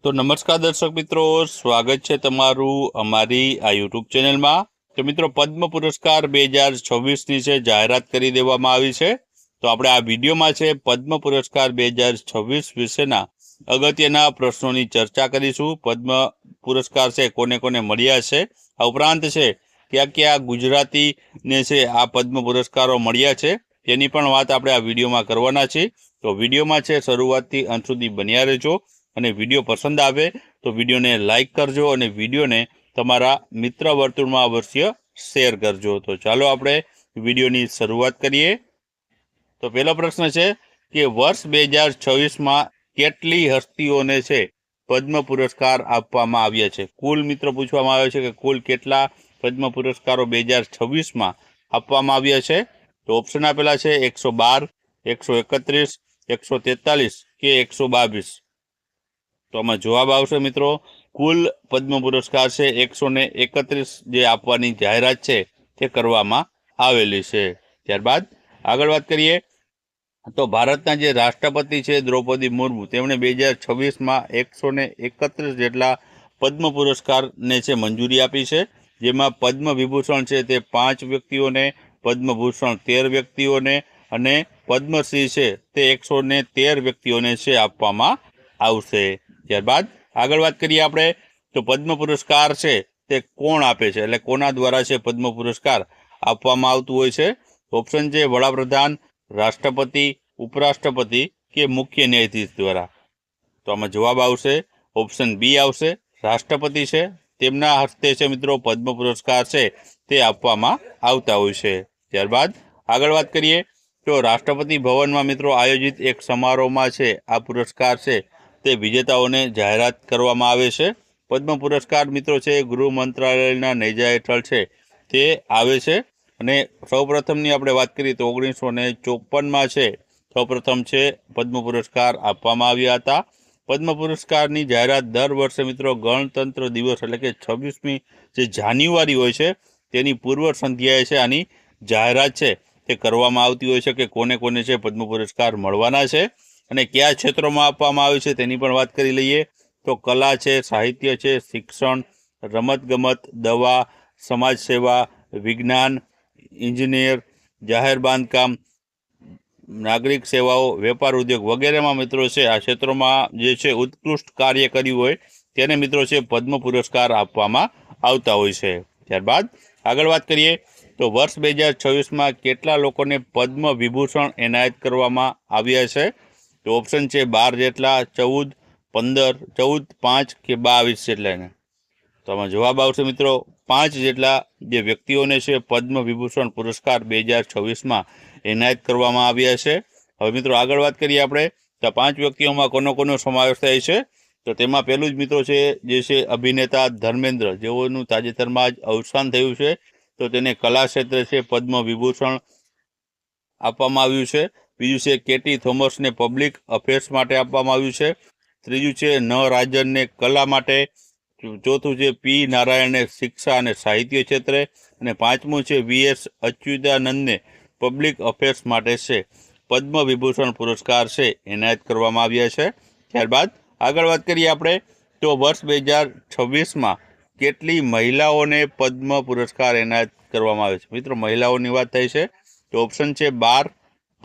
તો નમસ્કાર દર્શક મિત્રો, સ્વાગત છે તમારું અમારી આ યુટ્યુબ ચેનલમાં। તો મિત્રો, પદ્મ પુરસ્કાર 2026ની છે જાહેરાત કરી દેવામાં આવી છે। તો આપણે આ વિડીયોમાં છે પદ્મ પુરસ્કાર 2026 વિશેના અગત્યના પ્રશ્નોની ચર્ચા કરીશું। પદ્મ પુરસ્કાર છે કોને કોને મળ્યા છે, આ ઉપરાંત છે ક્યાં ક્યાં ગુજરાતીને છે આ પદ્મ પુરસ્કારો મળ્યા છે તેની પણ વાત આપણે આ વિડીયોમાં કરવાના છીએ। તો વિડીયોમાં છે શરૂઆતથી અંત સુધી બન્યા રહેજો અને વિડીયો પસંદ આવે તો વિડીયોને લાઇક કરજો અને વિડીયોને તમારા મિત્ર વર્તુળમાં અવશ્ય શેર કરજો। તો ચાલો આપણે વિડીયોની શરૂઆત કરીએ। તો પહેલો પ્રશ્ન છે કે વર્ષ 2026માં કેટલી હસ્તીઓને છે પદ્મ પુરસ્કાર આપવામાં આવ્યા છે? કુલ મિત્રો પૂછવામાં આવ્યો છે કે કુલ કેટલા પદ્મ પુરસ્કારો 2026માં આપવામાં આવ્યા છે? તો ઓપ્શન આપેલા છે 112, 131, 143 કે 122। તો આમાં જવાબ આવશે મિત્રો કુલ પદ્મ પુરસ્કાર છે 131 જે આપવાની જાહેરાત છે તે કરવામાં આવેલી છે। ત્યારબાદ આગળ વાત કરીએ તો ભારતના જે રાષ્ટ્રપતિ છે દ્રૌપદી મુર્મુ, તેમણે 2026માં 131 જેટલા પદ્મ પુરસ્કારને છે મંજૂરી આપી છે। જેમાં પદ્મ વિભૂષણ છે તે 5 વ્યક્તિઓને, પદ્મભૂષણ 13 વ્યક્તિઓને અને પદ્મશ્રી છે તે 113 વ્યક્તિઓને છે આપવામાં આવશે। ત્યારબાદ આગળ વાત કરીએ આપણે તો પદ્મ પુરસ્કાર છે તે કોણ આપે છે, એટલે કોના દ્વારા છે પદ્મ પુરસ્કાર આપવામાં આવતું હોય છે? ઓપ્શન છે વડાપ્રધાન, રાષ્ટ્રપતિ, ઉપરાષ્ટ્રપતિ કે મુખ્ય ન્યાયાધીશ દ્વારા। તો આમાં જવાબ આવશે ઓપ્શન બી આવશે, રાષ્ટ્રપતિ છે તેમના હસ્તે છે મિત્રો પદ્મ પુરસ્કાર છે તે આપવામાં આવતા હોય છે। ત્યારબાદ આગળ વાત કરીએ તો રાષ્ટ્રપતિ ભવનમાં મિત્રો આયોજિત એક સમારોહમાં છે આ પુરસ્કાર છે તે વિજેતાઓને જાહેરાત કરવામાં આવે છે। પદ્મ પુરસ્કાર મિત્રો છે ગૃહ મંત્રાલયના નેજા હેઠળ છે તે આવે છે અને સૌપ્રથમની આપણે વાત કરીએ તો 1954માં છે સૌપ્રથમ છે પદ્મ પુરસ્કાર આપવામાં આવ્યા હતા। પદ્મ પુરસ્કારની જાહેરાત દર વર્ષે મિત્રો ગણતંત્ર દિવસ એટલે કે 26મી જે જાન્યુઆરી હોય છે તેની પૂર્વ સંધ્યાએ છે આની જાહેરાત છે તે કરવામાં આવતી હોય છે કે કોને કોને છે પદ્મ પુરસ્કાર મળવાના છે અને કયા ક્ષેત્રોમાં આપવામાં આવે છે તેની પણ વાત કરી લઈએ તો કલા છે, સાહિત્ય છે, શિક્ષણ, રમતગમત, દવા, સમાજ સેવા, વિજ્ઞાન, ઇન્જિનિયર, જાહેર બાંધકામ, નાગરિક સેવાઓ, વેપાર ઉદ્યોગ વગેરેમાં મિત્રો છે આ ક્ષેત્રોમાં જે છે ઉત્કૃષ્ટ કાર્ય કર્યું હોય તેને મિત્રો છે પદ્મ પુરસ્કાર આપવામાં આવતા હોય છે। ત્યારબાદ આગળ વાત કરીએ તો વર્ષ 2026માં કેટલા લોકોને પદ્મ વિભૂષણ એનાયત કરવામાં આવ્યા છે? તો ઓપ્શન છે 12 જેટલા, 14, 15, 14, 5 કે 22 જેટલાને। તો આમાં જવાબ આવશે મિત્રો 5 જેટલા જે વ્યક્તિઓને છે પદ્મ વિભૂષણ પુરસ્કાર 2026માં એનાયત કરવામાં આવ્યા છે। હવે મિત્રો આગળ વાત કરીએ આપણે તો 5 વ્યક્તિઓમાં કોનો સમાવેશ થાય છે? તો તેમાં પહેલું જ મિત્રો છે જે છે અભિનેતા ધર્મેન્દ્ર, જેઓનું તાજેતરમાં જ અવસાન થયું છે તો તેને કલા ક્ષેત્રે છે પદ્મ વિભૂષણ આપવામાં આવ્યું છે। બીજું છે કેટી થોમસને પબ્લિક અફેર્સ માટે આપવામાં આવ્યું છે। ત્રીજું છે ન રાજનને કલા માટે। ચોથું છે પી નારાયણને શિક્ષા અને સાહિત્ય ક્ષેત્રે અને પાંચમું છે વીએસ અચ્યુતાનંદને પબ્લિક અફેર્સ માટે છે પદ્મ વિભૂષણ પુરસ્કાર છે એનાયત કરવામાં આવ્યા છે। ત્યારબાદ આગળ વાત કરીએ આપણે તો વર્ષ 2026માં કેટલી મહિલાઓને પદ્મ પુરસ્કાર એનાયત કરવામાં આવે છે? મિત્રો મહિલાઓની વાત થઈ છે તો ઓપ્શન છે 12,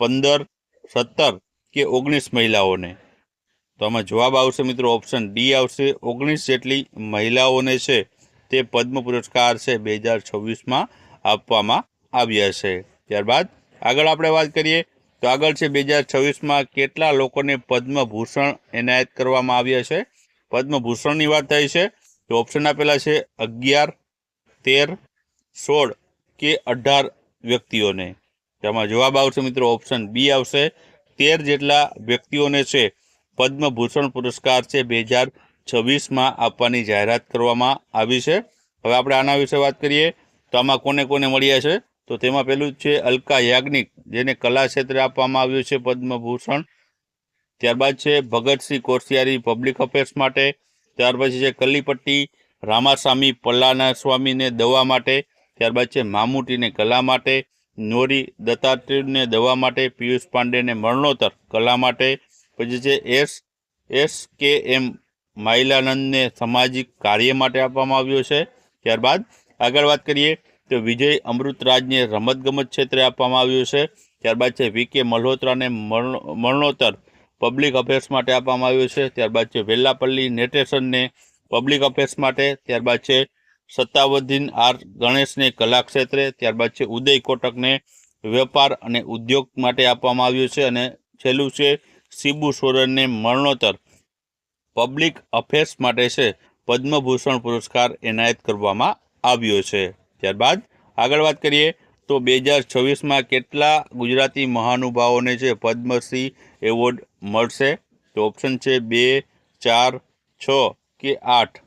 15, 17 કે 19 મહિલાઓને। તો આમાં જવાબ આવશે મિત્રો ઓપ્શન ડી આવશે, 19 જેટલી મહિલાઓને છે તે પદ્મ પુરસ્કાર છે 2026માં આપવામાં આવ્યા છે। ત્યારબાદ આગળ આપણે વાત કરીએ તો આગળ છે 2026માં કેટલા લોકોને પદ્મભૂષણ એનાયત કરવામાં આવ્યા છે? પદ્મભૂષણની વાત થઈ છે તો ઓપ્શન આપેલા છે 11, 13, 16 કે 18 વ્યક્તિઓને। તેમાં જવાબ આવશે મિત્રો ઓપ્શન બી આવશે, 13 જેટલા વ્યક્તિઓને છે પદ્મભૂષણ પુરસ્કાર છે 2026માં આપવાની જાહેરાત કરવામાં આવી છે। હવે આપણે આના વિશે વાત કરીએ તો આમાં કોને કોને મળ્યા છે? તો તેમાં પહેલું જ છે અલકા યાજ્ઞિક, જેને કલા ક્ષેત્રે આપવામાં આવ્યું છે પદ્મભૂષણ। ત્યારબાદ છે ભગતસિંહ કોશિયારી પબ્લિક અફેર્સ માટે। ત્યાર પછી છે કલ્લીપટ્ટી રામાસ્વામી પલ્લાનાસ્વામીને દવા માટે। ત્યારબાદ છે મામૂટીને કલા માટે, નોરી દત્તાત્રેયને દવા માટે, પિયુષ પાંડેને મરણોત્તર કલા માટે। પછી છે એસ કે એમ માઇલાનંદને સામાજિક કાર્ય માટે આપવામાં આવ્યો છે. ત્યારબાદ આગળ વાત કરીએ તો વિજય અમૃતરાજને રમતગમત ક્ષેત્રે આપવામાં આવ્યું છે. ત્યારબાદ છે વી.કે. મલ્હોત્રાને મરણોત્તર પબ્લિક અફેર્સ માટે આપવામાં આવ્યું છે. ત્યારબાદ છે વેલ્લાપલ્લી નેટેશનને પબ્લિક અફેર્સ માટે. ત્યારબાદ છે સત્તાવધીન આર ગણેશને કલા ક્ષેત્રે. ત્યારબાદ છે ઉદય કોટકને વેપાર અને ઉદ્યોગ માટે આપવામાં આવ્યું છે. અને છેલ્લું છે શિબુ સોરેનને મરણોત્તર પબ્લિક અફેર્સ માટે છે પદ્મભૂષણ પુરસ્કાર એનાયત કરવામાં આવ્યો છે. ત્યારબાદ આગળ વાત કરીએ તો 2026માં કેટલા ગુજરાતી મહાનુભાવોને છે પદ્મશ્રી એવોર્ડ મળશે? તો ઓપ્શન છે 2, 4, 6 કે 8.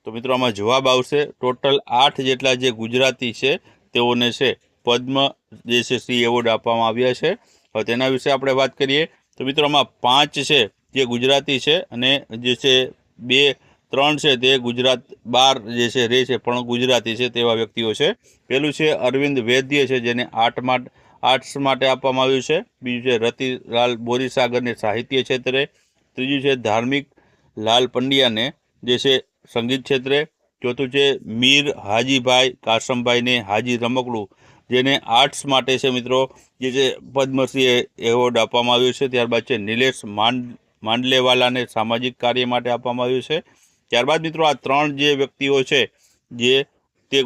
તો મિત્રો આમાં જવાબ આવશે ટોટલ 8 જેટલા જે ગુજરાતી છે તેઓને છે પદ્મ જે છે શ્રી એવોર્ડ આપવામાં આવ્યા છે. હવે તેના વિશે આપણે વાત કરીએ તો મિત્રો આમાં 5 છે જે ગુજરાતી છે અને જે છે 2-3 છે તે ગુજરાત બહાર જે છે રહે છે પણ ગુજરાતી છે તેવા વ્યક્તિઓ છે. પહેલું છે અરવિંદ વૈદ્ય છે જેને આર્ટ્સ માટે આપવામાં આવ્યું છે. બીજું છે રતિલાલ બોરીસાગરને સાહિત્ય ક્ષેત્રે. ત્રીજું છે ધાર્મિક લાલ પંડ્યાને જે છે સંગીત ક્ષેત્રે. ચોથું છે મીર હાજીભાઈ કાસમભાઈને હાજી રમકડું જેને આર્ટ્સ માટે છે મિત્રો જે છે પદ્મશ્રી એવોર્ડ આપવામાં આવ્યો છે. ત્યારબાદ છે નિલેશ માંડલેવાલાને સામાજિક કાર્ય માટે આપવામાં આવ્યું છે. ત્યારબાદ મિત્રો આ 3 જે વ્યક્તિઓ છે જે તે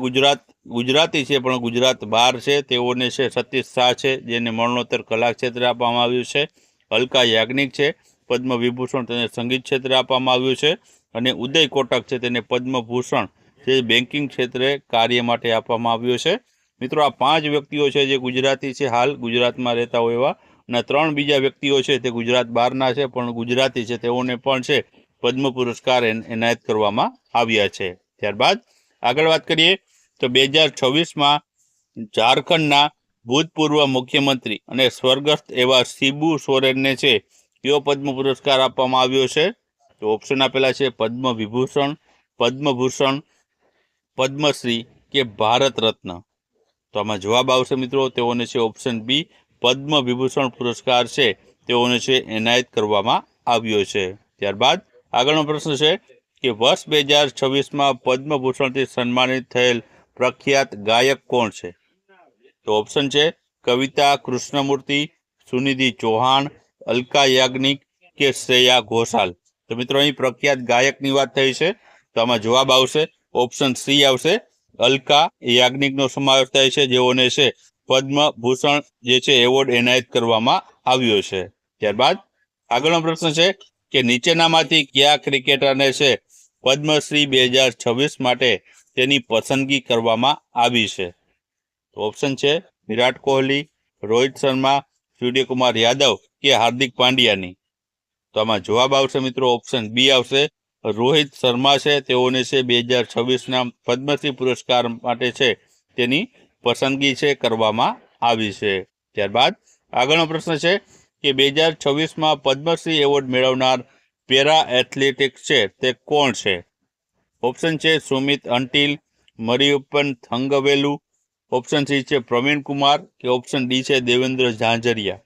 ગુજરાતી છે પણ ગુજરાત બહાર છે તેઓને છે સતીશ શાહ છે જેને મરણોત્તર કલા ક્ષેત્રે આપવામાં આવ્યું છે. અલકા યાજ્ઞિક છે પદ્મ વિભૂષણ તેને સંગીત ક્ષેત્રે આપવામાં આવ્યું છે. અને ઉદય કોટક છે તેને પદ્મભૂષણ જે બેન્કિંગ ક્ષેત્રે કાર્ય માટે આપવામાં આવ્યો છે. મિત્રો આ 5 વ્યક્તિઓ છે જે ગુજરાતી છે હાલ ગુજરાતમાં રહેતા હોય એવા, અને 3 બીજા વ્યક્તિઓ છે તે ગુજરાત બહારના છે પણ ગુજરાતી છે તેઓને પણ છે પદ્મ પુરસ્કાર એનાયત કરવામાં આવ્યા છે. ત્યારબાદ આગળ વાત કરીએ તો 2026માં ઝારખંડના ભૂતપૂર્વ મુખ્યમંત્રી અને સ્વર્ગસ્થ એવા શિબુ સોરેનને છે કયો પદ્મ પુરસ્કાર આપવામાં આવ્યો છે? તો ઓપ્શન આપેલા છે પદ્મ વિભૂષણ, પદ્મભૂષણ, પદ્મશ્રી કે ભારત રત્ન. તો આમાં જવાબ આવશે મિત્રો તેઓને છે ઓપ્શન બી પદ્મ વિભૂષણ પુરસ્કાર છે તેઓને છે એનાયત કરવામાં આવ્યો છે. ત્યારબાદ આગળનો પ્રશ્ન છે કે વર્ષ 2026માં પદ્મભૂષણથી સન્માનિત થયેલ પ્રખ્યાત ગાયક કોણ છે? તો ઓપ્શન છે કવિતા કૃષ્ણમૂર્તિ, સુનિધિ ચૌહાણ, અલકા યાજ્ઞિક કે શ્રેયા ઘોષાલ. તો મિત્રો અહીં પ્રખ્યાત ગાયકની વાત થઈ છે તો આમાં જવાબ આવશે ઓપ્શન સી આવશે અલકા યાજ્ઞિકનો સમાવેશ થાય છે જેઓને છે પદ્મભૂષણ જે છે એવોર્ડ એનાયત કરવામાં આવ્યો છે. ત્યારબાદ આગળનો પ્રશ્ન છે કે નીચેનામાંથી કયા ક્રિકેટરને છે પદ્મશ્રી 2026 માટે તેની પસંદગી કરવામાં આવી છે? તો ઓપ્શન છે વિરાટ કોહલી, રોહિત શર્મા, સૂર્યકુમાર યાદવ કે હાર્દિક પાંડ્યાની. તો આમાં જવાબ આવશે મિત્રો ઓપ્શન બી આવશે રોહિત શર્મા છે તેઓને છે 2026ના પદ્મશ્રી પુરસ્કાર માટે છે તેની પસંદગી છે કરવામાં આવી છે. ત્યારબાદ આગળનો પ્રશ્ન છે કે 2026માં પદ્મશ્રી એવોર્ડ મેળવનાર પેરા એથ્લેટિક્સ છે તે કોણ છે? ઓપ્શન છે સુમિત અંટિલ, મરિયપ્પન થંગવેલુ, ઓપ્શન સી છે પ્રવીણ કુમાર કે ઓપ્શન ડી છે દેવેન્દ્ર ઝાંઝરિયા.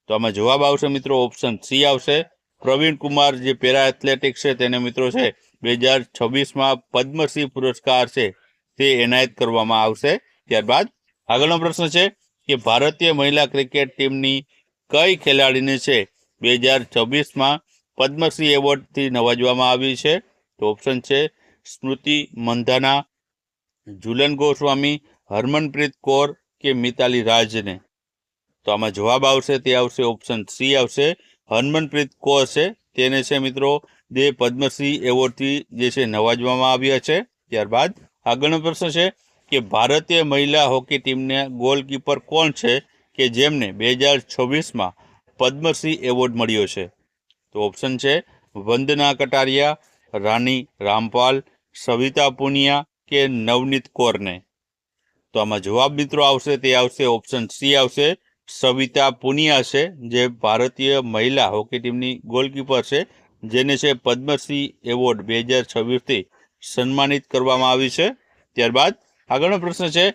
તો આમાં જવાબ આવશે મિત્રો ઓપ્શન સી આવશે પ્રવીણ કુમાર જે પેરા એથ્લેટિક્સ છે તેને મિત્રો છે 2026માં પદ્મશ્રી પુરસ્કાર છે તે એનાયત કરવામાં આવશે. ત્યારબાદ આગળનો પ્રશ્ન છે કે ભારતીય મહિલા ક્રિકેટ ટીમની કઈ ખેલાડીને છે 2026માં પદ્મશ્રી એવોર્ડથી નવાજવામાં આવી છે? તો ઓપ્શન છે સ્મૃતિ મંધાના, ઝુલન ગોસ્વામી, હરમનપ્રીત કૌર કે મિતાલી રાજને. તો આમાં જવાબ આવશે તે આવશે ઓપ્શન સી આવશે હરમનપ્રીત કૌર છે તેને છે મિત્રો જે પદ્મશ્રી એવોર્ડથી જે છે નવાજવામાં આવ્યા છે. ત્યારબાદ આગળનો પ્રશ્ન છે કે ભારતીય મહિલા હોકી ટીમને ગોલકીપર કોણ છે કે જેમને 2026માં પદ્મશ્રી એવોર્ડ મળ્યો છે? તો ઓપ્શન છે વંદના કટારિયા, રાની રામપાલ, સવિતા પુનિયા કે નવનીત કૌરને. તો આમાં જવાબ મિત્રો આવશે તે આવશે ઓપ્શન સી આવશે સવિતા પુનિયા છે જે ભારતીય મહિલા હોકી ટીમની ગોલકીપર છે જેને છે પદ્મશ્રી એવોર્ડ 2026થી સન્માનિત કરવામાં આવી છે. ત્યારબાદ આગળનો પ્રશ્ન છે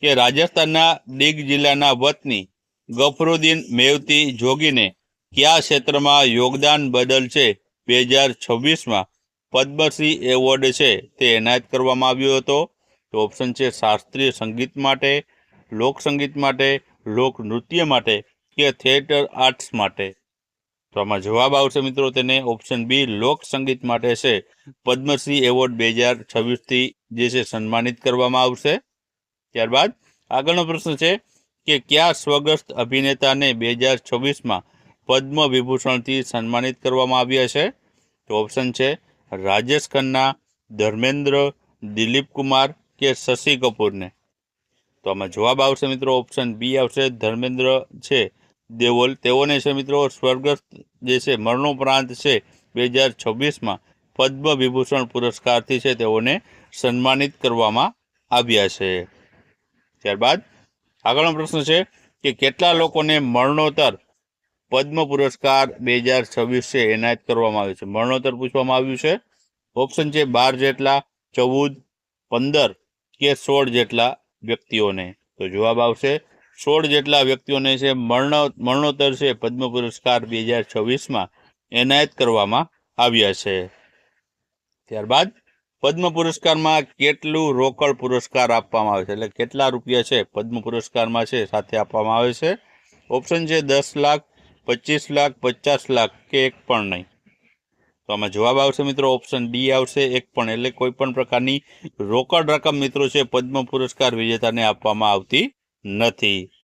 કે રાજસ્થાનના દીગ જિલ્લાના વતની ગફરુદ્દીન મેવતી જોગીને કયા ક્ષેત્રમાં યોગદાન બદલ છે 2026માં પદ્મશ્રી એવોર્ડ છે તે એનાયત કરવામાં આવ્યો હતો. તો ઓપ્શન છે શાસ્ત્રીય સંગીત માટે, લોકસંગીત માટે, લોકનૃત્ય માટે કે થિયેટર આર્ટ્સ માટે. તો આમાં જવાબ આવશે મિત્રો તેને ઓપ્શન બી લોકસંગીત માટે છે પદ્મશ્રી એવોર્ડ 2026થી જે છે સન્માનિત કરવામાં આવશે. ત્યારબાદ આગળનો પ્રશ્ન છે કે કયા સ્વર્ગસ્થ અભિનેતાને 2026માં પદ્મ વિભૂષણથી સન્માનિત કરવામાં આવ્યા છે? તો ઓપ્શન છે રાજેશ ખન્ના, ધર્મેન્દ્ર, દિલીપ કુમાર કે શશી કપૂરને. તો આમાં જવાબ આવશે મિત્રો ઓપ્શન બી આવશે ધર્મેન્દ્ર છે દેવોલ. તેઓને છે મિત્રો સ્વર્ગસ્થ જે છે મરણોપરાંત છે 2026માં પદ્મ વિભૂષણ પુરસ્કારથી છે તેઓને સન્માનિત કરવામાં આવ્યા છે. ત્યારબાદ આગળનો પ્રશ્ન છે કે કેટલા લોકોને મરણોત્તર પદ્મ પુરસ્કાર 2026 છે એનાયત કરવામાં આવ્યો છે? મરણોત્તર પૂછવામાં આવ્યું છે. ઓપ્શન છે 12 જેટલા, 14, 15 કે 16 જેટલા વ્યક્તિઓને. તો જવાબ આવશે 16 જેટલા વ્યક્તિઓને છે મરણોત્તર છે પદ્મ પુરસ્કાર 2026માં એનાયત કરવામાં આવ્યા છે. ત્યારબાદ પદ્મ પુરસ્કારમાં કેટલું રોકડ પુરસ્કાર આપવામાં આવે છે, એટલે કેટલા રૂપિયા છે પદ્મ પુરસ્કારમાં છે સાથે આપવામાં આવે છે? ઓપ્શન છે 10 લાખ, 25 લાખ, 50 લાખ કે એક પણ નહીં. તો આમાં જવાબ આવશે મિત્રો ઓપ્શન ડી આવશે એક પણ, એટલે કોઈ પણ પ્રકારની રોકડ રકમ મિત્રો છે પદ્મ પુરસ્કાર વિજેતાને આપવામાં આવતી નથી.